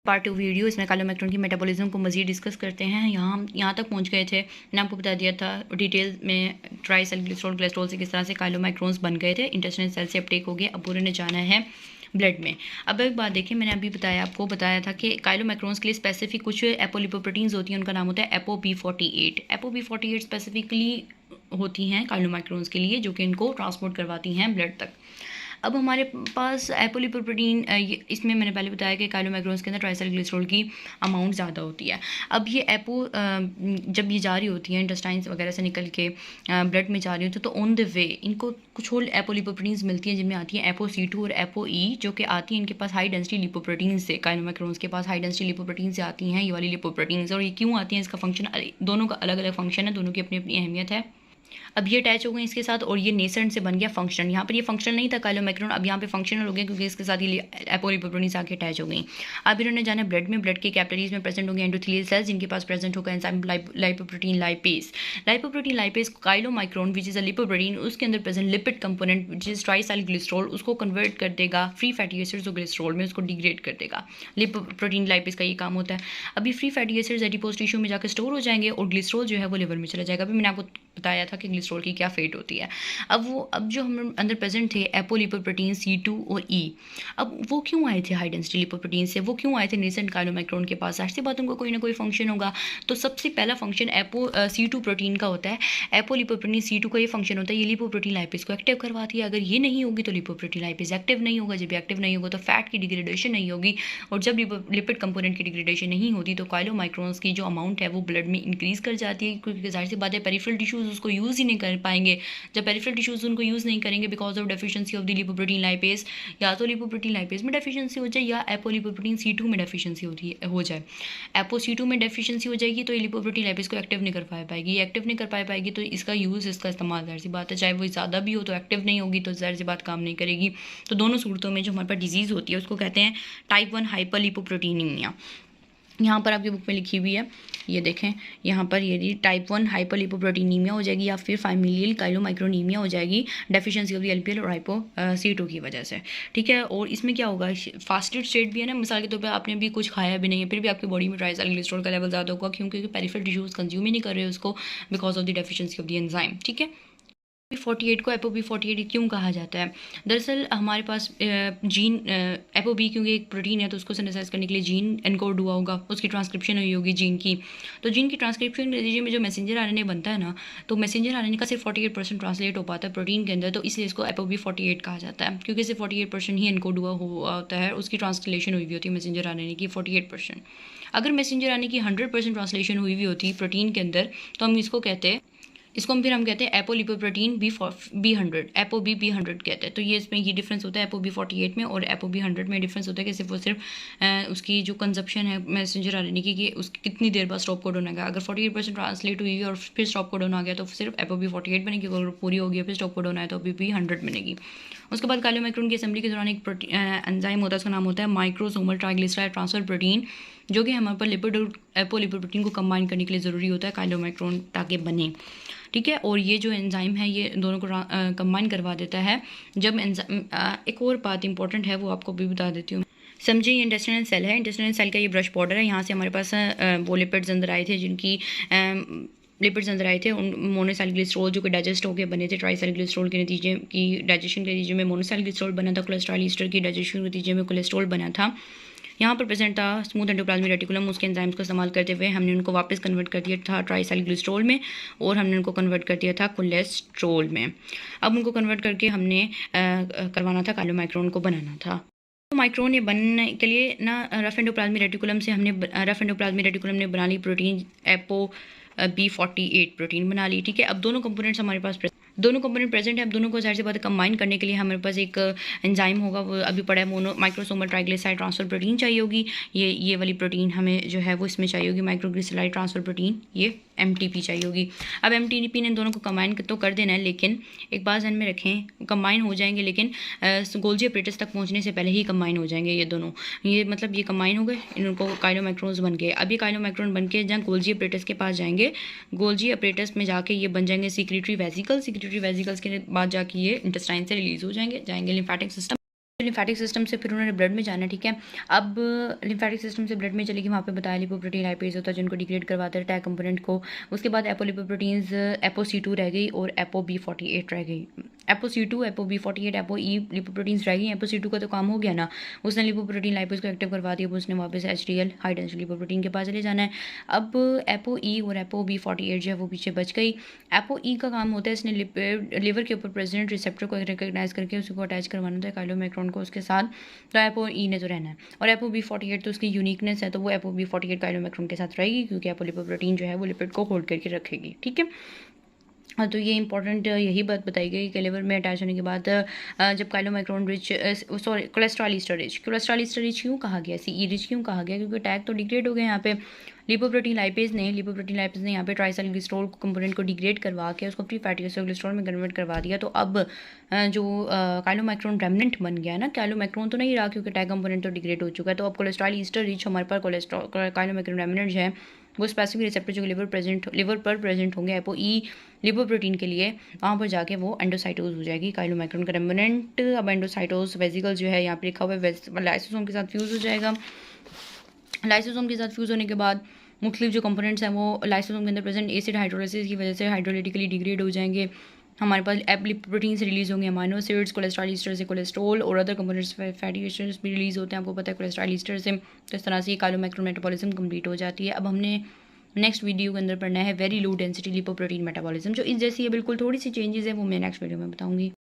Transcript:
Part 2 video. इसमें काइलोमैक्रोन की metabolism को मज़ीद डिस्कस करते हैं। यहाँ तक पहुँच गए थे, मैंने आपको बता दिया था डिटेल में ट्राइसैलिग्लिसरॉल कोलेस्ट्रॉल से किस तरह से काइलोमैक्रोन्स बन गए थे, इंटेस्टाइनल सेल से अपटेक हो गए। अब पूरे ने जाना है ब्लड में। अब एक बात देखिए, मैंने अभी आपको बताया था कि काइलोमैक्रोन्स के लिए स्पेसिफिक कुछ एपोलिपोप्रोटीन्स होती हैं, उनका नाम होता है ApoB48। ApoB48 स्पेसिफिकली होती हैं काइलोमैक्रोन्स के लिए, जो कि इनको ट्रांसपोर्ट करवाती हैं ब्लड तक। अब हमारे पास एपोलिपोप्रोटीन, इसमें मैंने पहले बताया कि काइलोमैक्रोन्स के अंदर ट्राइसैलिग्लिसरॉल की अमाउंट ज़्यादा होती है। अब ये जब ये जा रही होती है इंटेस्टाइन्स वगैरह से निकल के ब्लड में जा रही होती है, तो ऑन द वे इनको कुछ और एपोलिपोप्रोटीन्स मिलती हैं, जिनमें आती हैं ApoC2 और ApoE, जो कि आती हैं इनके पास हाई डेंसिटी लिपोप्रोटीन से। काइलोमैक्रोन्स के पास हाई डेंसिटी लिपोप्रोटीन से आती हैं ये वाली लिपोप्रोटीन्स। और ये क्यों आती हैं, इसका फंक्शन, दोनों का अलग अलग फंक्शन है, दोनों की अपनी अपनी अहमियत है। अब ये अटैच हो गए इसके साथ, और ये नेसेंट से बन गया फंक्शन। यहाँ पर ये फंक्शनल नहीं था काइलोमैक्रोन, अब यहाँ पे फंक्शनल हो गया, क्योंकि इसके साथ ये एपोलिपोप्रोटीन्स आके अटैच हो गई। अब इन्होंने जाना ब्लड में, ब्लड के कैपिलरीज में प्रेजेंट होंगे एंडोथेलियल सेल्स, जिनके पास प्रेजेंट होगा enzyme lipoprotein lipase. Lipoprotein lipase chylomicron which is a lipoprotein, उसके अंदर present lipid component which is triacylglycerol, उसको कन्वर्ट कर देगा फ्री फैटी एसिड्स और ग्लिसरॉल में, उसको डिग्रेड कर देगा। लिपोप्रोटीन लाइपेज का ये काम होता है। अभी free fatty acids adipose tissue में जाकर स्टोर हो जाएंगे, और ग्लिसरॉल जो है वो लिवर में चला जाएगा। अभी मैंने आपको बताया था कि ग्लिसरॉल की क्या फेट होती है। अब जो हम अंदर प्रेजेंट थे एपोलिपोप्रोटीन C2 और E, अब वो क्यों आए थे हाई डेंसिटी लिपोप्रोटीन से, वो क्यों आए थे नेसेंट काइलोमैक्रोन के पास? ऐसी बात, उनका कोई ना कोई फंक्शन होगा। तो सबसे पहला फंक्शन C2 प्रोटीन का होता है। एपोलिपोप्रोटीन C2 का ये फंक्शन होता है, ये लिपोप्रोटीन लाइपेज को एक्टिव करवाती है। अगर ये नहीं होगी तो लिपोप्रोटीन लाइपेज एक्टिव नहीं होगा। जब एक्टिव नहीं होगा तो फैट की डिग्रेडेशन नहीं होगी, और जब लिपिड कंपोनेंट की डिग्रेडेशन नहीं होती तो काइलोमैक्रोन्स की जो अमाउंट है वो ब्लड में इंक्रीज कर जाती है, क्योंकि जाहिर सी बात है पेरिफेरल टिश्यूज उसको यूज़ ही नहीं कर पाएंगे। जब पेरिफेरल टिश्यूज उनको यूज़ नहीं करेंगे because of deficiency of the lipoprotein lipase, या तो लिपोप्रोटीन लाइपेज में डेफिशिएंसी हो जाए या एपोलिपोप्रोटीन C2 में डेफिशिएंसी हो जाए। ApoC2 में डेफिशिएंसी हो जाएगी तो ये लिपोप्रोटीन लाइपेज को एक्टिव नहीं कर पाएगी। ये एक्टिव नहीं कर पाएगी तो इसका इस्तेमाल जाहिर सी बात है, चाहे वो ज़्यादा भी हो तो एक्टिव नहीं होगी, तो जाहिर सी बात काम नहीं करेगी। तो दोनों सूरतों में जो हमारे पास डिजीज़ होती है उसको कहते हैं टाइप 1 हाइपरलिपोप्रोटीनीमिया। यहाँ पर आपकी बुक में लिखी हुई है, ये देखें, यहाँ पर ये टाइप 1 हाइपरलिपोप्रोटीनीमिया हो जाएगी, या फिर फैमिलियल काइलोमैक्रोनीमिया हो जाएगी, डेफिशिएंसी ऑफ द LPL और ApoC2 की वजह से। ठीक है, और इसमें क्या होगा, फास्टेड स्टेट भी है ना, मिसाल के तौर पर आपने भी कुछ खाया भी नहीं है, फिर भी आपकी बॉडी में ट्राइसैलिग्लिसरॉल का लेवल ज़्यादा होगा, क्योंकि पेरिफेरल टिश्यूज कंज्यूम ही नहीं कर रहे उसको because of the deficiency of the enzyme. ठीक है, ApoB48 को ApoB48 क्यों कहा जाता है? दरअसल हमारे पास जीन ApoB, क्योंकि एक प्रोटीन है तो उसको सिंथेसाइज करने के लिए जीन एनकोड हुआ होगा, उसकी ट्रांसक्रिप्शन हुई होगी जीन की। तो जीन की ट्रांसक्रिप्शन के नतीजे में जो मैसेंजर RNA बनता है ना, तो मैसेंजर RNA का सिर्फ 48% ट्रांसलेट हो पाता है प्रोटीन के अंदर, तो इसलिए इसको ApoB48 कहा जाता है, क्योंकि सिर्फ 48% ही एनकोड हुआ होता है, उसकी ट्रांसलेशन हुई हुई होती है मैसेंजर RNA की 48%। अगर मैसेंजर RNA की 100% ट्रांसलेशन हुई हुई होती प्रोटीन के अंदर, तो हम इसको फिर हम कहते हैं एपोलिपोप्रोटीन B100, ApoB100 कहते हैं। तो ये इसमें ये डिफरेंस होता है ApoB48 में और ApoB100 में डिफरेंस होता है कि सिर्फ वो सिर्फ उसकी जो कंजप्शन है मैसेंजर RNA की, कि उसकी कितनी देर बाद स्टॉप कोडॉन आएगा। अगर 48% ट्रांसलेट हुई और फिर स्टॉप कोडॉन आ गया तो सिर्फ ApoB48 बनेगी, अगर पूरी हो गई फिर स्टॉप कोडॉन आया तो ApoB100 बनेगी। उसके बाद काइलोमैक्रोन की असेंबली के दौरान एक एंजाइम होता है, उसका नाम होता है माइक्रोसोमल ट्राइग्लिसराइड ट्रांसफर प्रोटीन, जो कि हमारे पर लिपिड और एपोलिपोप्रोटीन को कंबाइन करने के लिए ज़रूरी होता है काइलोमैक्रोन ताकि बने। ठीक है, और ये जो एंजाइम है ये दोनों को कंबाइन करवा देता है। जब एक और बात इंपॉर्टेंट है वो आपको भी बता देती हूँ। समझिए, ये इंटेस्टाइनल सेल है, इंटेस्टाइनल सेल का ये ब्रश बॉर्डर है, यहाँ से हमारे पास वो लिपिड्स अंदर आए थे, जिनकी लिपिड्स अंदर आए थे, उन मोनोसैलिग्लिसरॉल जो कि डाइजेस्ट होकर बने थे। ट्राइसैलिग्लिसरॉल के नतीजे की डाइजेशन के नतीजे में मोनोसैलिग्लिसरॉल बना था, कोलेस्ट्रॉल ईस्टर की डाइजेशन के नतीजे में कोलेस्ट्रॉल बना था। यहाँ पर प्रेजेंट था स्मूथ एंडोप्लाज्मिक रेटिकुलम, उसके एंजाइम्स को इस्तेमाल करते हुए हमने उनको वापस कन्वर्ट कर दिया था ट्राइसैलिग्लिसरॉल में, और हमने उनको कन्वर्ट कर दिया था कोलेस्ट्रॉल में। अब उनको कन्वर्ट करके हमने करवाना था काइलोमैक्रोन को बनाना था। तो माइक्रोन ये बनने के लिए ना रफ एंडोप्लाज्मिक रेटिकुलम से रफ एंडोप्लाज्मिक रेटिकुलम ने बना ली प्रोटीन ApoB48 प्रोटीन बना ली। ठीक है, अब दोनों कंपोनेंट्स हमारे पास दोनों कंपोनेंट प्रेजेंट है। अब दोनों को जाहिर सी बात है कंबाइन करने के लिए हमारे पास एक एंजाइम होगा, वो अभी पड़ा है माइक्रोसोमल ट्राइग्लिसराइड ट्रांसफर प्रोटीन चाहिए होगी। ये वाली प्रोटीन हमें जो है वो इसमें चाहिए होगी, माइक्रोग्लिसराइड ट्रांसफर प्रोटीन, ये MTP चाहिए होगी। अब MTP ने दोनों को कंबाइन तो कर देना है, लेकिन एक बात ध्यान में रखें, कंबाइन हो जाएंगे लेकिन गोल्जी अपरेटस तक पहुंचने से पहले ही कंबाइन हो जाएंगे ये दोनों। ये मतलब ये कंबाइन हो गए, इनको काइलोमैक्रोन्स बन गए। अब ये काइलोमैक्रोन बन के जहाँ गोल्जी अपरेटस के पास जाएंगे, गोल्जी अपरेटस में जाके ये बन जाएंगे सीक्रेटरी वेसिकल्स। सीक्रेटरी वेसिकल्स के बाद जाके ये इंटेस्टाइन से रिलीज हो जाएंगे लिम्फेटिक सिस्टम लिम्फेटिक सिस्टम से फिर उन्होंने ब्लड में जाना है, ठीक है। अब लिम्फेटिक सिस्टम से ब्लड में चलेगी, वहाँ पे बताया लिपोप्रोटीन लाइपेज होता है जिनको डिग्रेड करवाते हैं टैग कंपोनेंट को। उसके बाद एपोलिपोप्रोटीन्स ApoC2 रह गई और ApoB48 रह गई। ApoC2, ApoB48, ApoE लिपोप्रोटीन्स रह गई। ApoC2 का तो काम हो गया ना, उसने लिपोप्रोटीन लाइपेज को एक्टिव करवा दिया, उसने वापस HDL हाई डेंसिटी लिपोप्रोटीन के पास चले जाना है। अब ApoE और ApoB48 जो है वो पीछे बच गई। ApoE का काम होता है इसने लिवर के ऊपर प्रेजेंट रिसेप्टर को रिकॉग्नाइज करके उसको अटैच करवाना होता है काइलोमैक्रोन को उसके साथ। तो ApoE ने तो रहना है, और ApoB48 तो उसकी यूनिकनेस है, तो वो ApoB48 काइलोमैक्रोन के साथ रहेगी, क्योंकि एपोलिपोप्रोटीन जो है वो लिपिड को होल्ड करके रखेगी, ठीक है। हाँ, तो ये इंपॉर्टेंट यही बात बताई गई कि लिवर में अटैच होने के बाद जब chylomicron rich cholesterol Easter rich क्यों कहा गया, CE रिच क्यों कहा गया, क्योंकि टैग तो डिग्रेड हो गए यहाँ पे। लिपोप्रोटीन लाइपेज ने यहाँ पे ट्राइसल्ग्लिसरॉल कंपोनेंट को डिग्रेड करवा के उसको फ्री फैटी एसिड ग्लिसरॉल में कन्वर्ट करवा दिया। तो अब जो काइलोमाइक्रोन रेमनेंट बन गया ना, काइलोमाइक्रोन तो नहीं रहा क्योंकि टैग कंपोनेंट तो डिग्रेड हो चुका है। तो अब कोलेस्ट्रॉल ईस्टर रिच हमारे पास काइलोमाइक्रोन रेमनेंट है, वो स्पेसिफिक रिसेप्टर जो लिवर पर प्रेजेंट होंगे ApoE लिपोप्रोटीन के लिए, वहाँ पर जाके वो एंडोसाइटोज हो जाएगी काइलोमाइक्रोन का रेमनेंट। अब एंडोसाइटोज वेजिकल जो है यहाँ पे लिखा हुआ है लाइसोसोम के साथ फ्यूज़ हो जाएगा। लाइसोसोम के साथ फ्यूज़ होने के बाद मुख्तलिफ जो कंपोनेंट्स हैं वो लाइसोसोम के अंदर प्रेजेंट एसिड हाइड्रोलाइसिस की वजह से हाइड्रोलिटिकली डिग्रेड हो जाएंगे। हमारे पास लिपोप्रोटीन से रिलीज होंगे अमाइनो एसिड्स, कोलेस्ट्रॉल ईस्टर से कोलेस्ट्रॉल और अदर कंपोनेंट्स फैटी एसिड्स भी रिलीज होते हैं, आपको पता है कोलेस्ट्रॉल ईस्टर से। तो इस तरह से ये काइलोमैक्रोन मेटाबॉलिज्म कंप्लीट हो जाती है। अब हमने नेक्स्ट वीडियो के अंदर पढ़ना है very low density lipoprotein metabolism, जो इस जैसी है बिल्कुल, थोड़ी सी चेंजेस है वो मैं नेक्स्ट वीडियो में बताऊंगी।